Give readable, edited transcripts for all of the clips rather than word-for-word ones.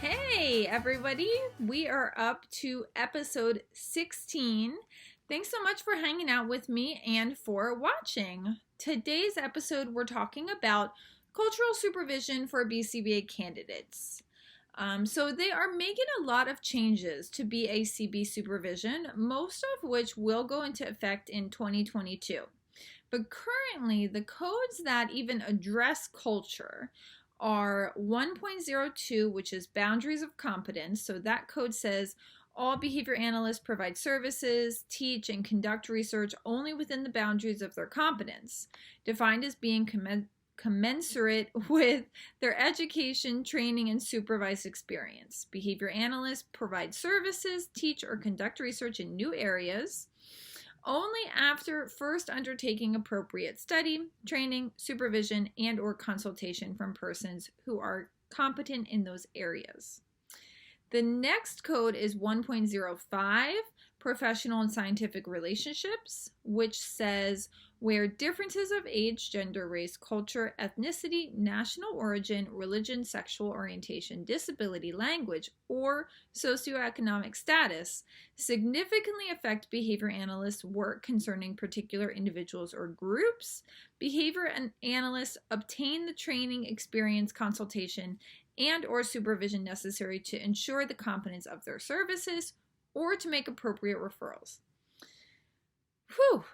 Hey everybody, we are up to episode 16. Thanks so much for hanging out with me and for watching. Today's episode we're talking about cultural supervision for BCBA candidates. So they are making a lot of changes to BACB supervision, most of which will go into effect in 2022. But currently, the codes that even address culture are 1.02, which is boundaries of competence. So that code says all behavior analysts provide services, teach, and conduct research only within the boundaries of their competence, defined as being commensurate with their education, training, and supervised experience. Behavior analysts provide services, teach, or conduct research in new areas only after first undertaking appropriate study, training, supervision, and or consultation from persons who are competent in those areas. The next code is 1.05, professional and scientific relationships, which says where differences of age, gender, race, culture, ethnicity, national origin, religion, sexual orientation, disability, language, or socioeconomic status significantly affect behavior analysts' work concerning particular individuals or groups, behavior analysts obtain the training, experience, consultation, and or supervision necessary to ensure the competence of their services or to make appropriate referrals.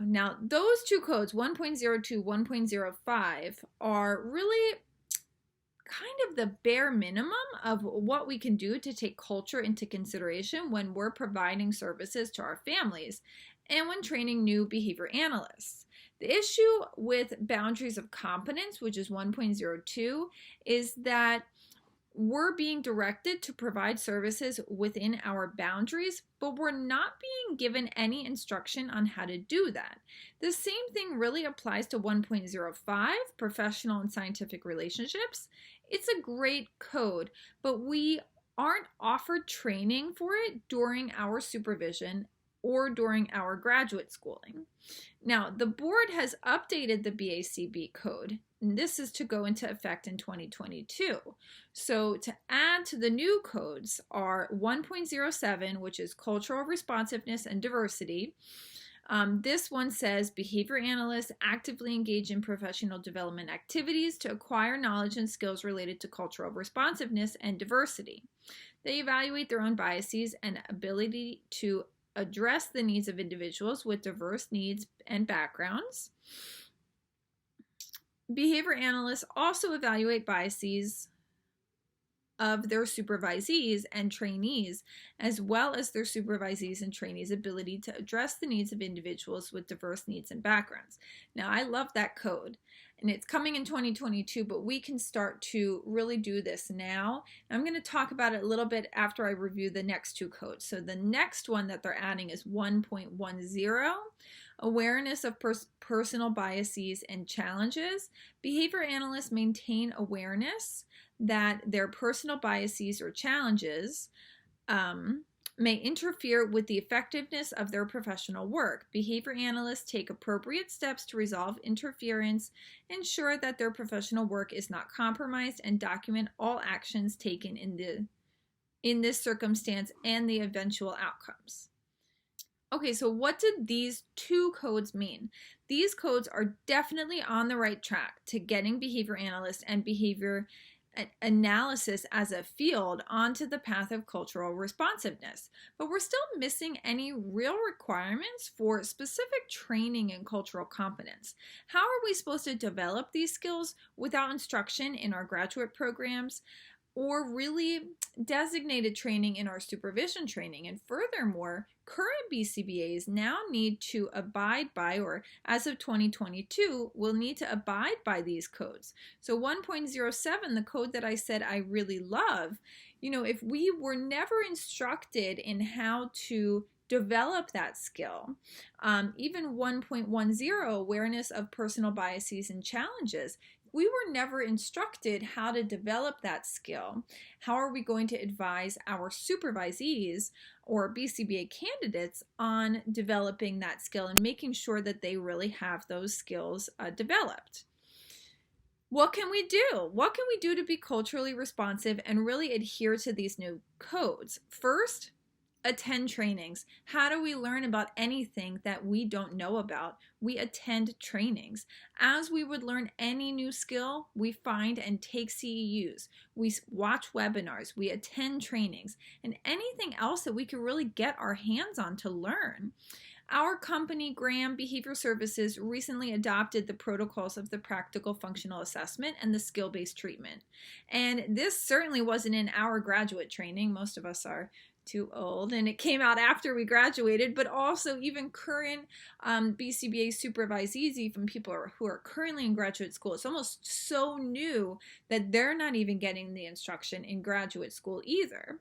Now, those two codes, 1.02, 1.05, are really kind of the bare minimum of what we can do to take culture into consideration when we're providing services to our families and when training new behavior analysts. The issue with boundaries of competence, which is 1.02, is that we're being directed to provide services within our boundaries, but we're not being given any instruction on how to do that. The same thing really applies to 1.05, professional and scientific relationships. It's a great code, but we aren't offered training for it during our supervision or during our graduate schooling. Now, the board has updated the BACB code, and this is to go into effect in 2022. So to add to the new codes are 1.07, which is cultural responsiveness and diversity. This one says behavior analysts actively engage in professional development activities to acquire knowledge and skills related to cultural responsiveness and diversity. They evaluate their own biases and ability to address the needs of individuals with diverse needs and backgrounds. Behavior analysts also evaluate biases of their supervisees and trainees, as well as their supervisees and trainees' ability to address the needs of individuals with diverse needs and backgrounds. Now, I love that code, and it's coming in 2022, but we can start to really do this now. I'm going to talk about it a little bit after I review the next two codes. So the next one that they're adding is 1.10, awareness of personal biases and challenges. Behavior analysts maintain awareness that their personal biases or challenges may interfere with the effectiveness of their professional work. Behavior analysts take appropriate steps to resolve interference, ensure that their professional work is not compromised, and document all actions taken in this circumstance and the eventual outcomes. Okay, so what did these two codes mean? These codes are definitely on the right track to getting behavior analysts and behavior analysis as a field onto the path of cultural responsiveness, but we're still missing any real requirements for specific training in cultural competence. How are we supposed to develop these skills without instruction in our graduate programs or really designated training in our supervision training? And furthermore, current BCBAs now need to abide by, or as of 2022, will need to abide by these codes. So 1.07, the code that I said I really love, if we were never instructed in how to develop that skill, even 1.10, awareness of personal biases and challenges, we were never instructed how to develop that skill. How are we going to advise our supervisees or BCBA candidates on developing that skill and making sure that they really have those skills developed? What can we do? What can we do to be culturally responsive and really adhere to these new codes? First, attend trainings. How do we learn about anything that we don't know about? We attend trainings. As we would learn any new skill, we find and take CEUs. We watch webinars. We attend trainings. And anything else that we can really get our hands on to learn. Our company, Graham Behavior Services, recently adopted the protocols of the practical functional assessment and the skill-based treatment. And this certainly wasn't in our graduate training. Most of us are too old, and it came out after we graduated, but also even current BCBA supervisees, even people who are currently in graduate school, it's almost so new that they're not even getting the instruction in graduate school either.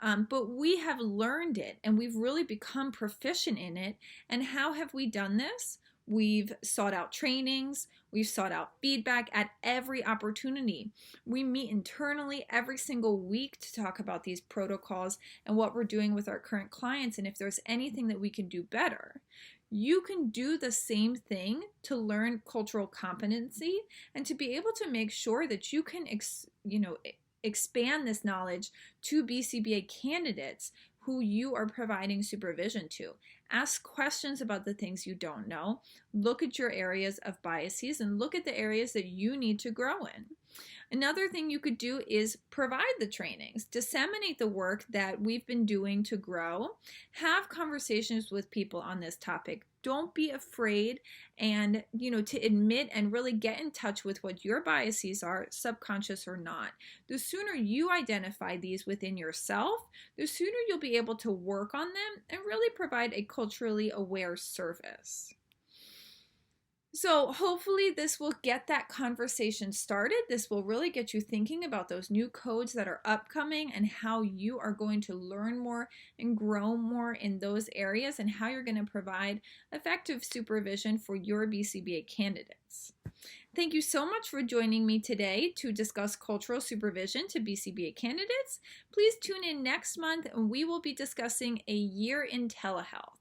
But we have learned it, and we've really become proficient in it. And how have we done this? We've sought out trainings. We've sought out feedback at every opportunity. We meet internally every single week to talk about these protocols and what we're doing with our current clients and if there's anything that we can do better. You can do the same thing to learn cultural competency and to be able to make sure that you can expand this knowledge to BCBA candidates who you are providing supervision to. Ask questions about the things you don't know. Look at your areas of biases and look at the areas that you need to grow in. Another thing you could do is provide the trainings, disseminate the work that we've been doing to grow, have conversations with people on this topic. Don't be afraid and, to admit and really get in touch with what your biases are, subconscious or not. The sooner you identify these within yourself, the sooner you'll be able to work on them and really provide a culturally aware service. So hopefully this will get that conversation started. This will really get you thinking about those new codes that are upcoming and how you are going to learn more and grow more in those areas and how you're going to provide effective supervision for your BCBA candidates. Thank you so much for joining me today to discuss cultural supervision to BCBA candidates. Please tune in next month and we will be discussing a year in telehealth.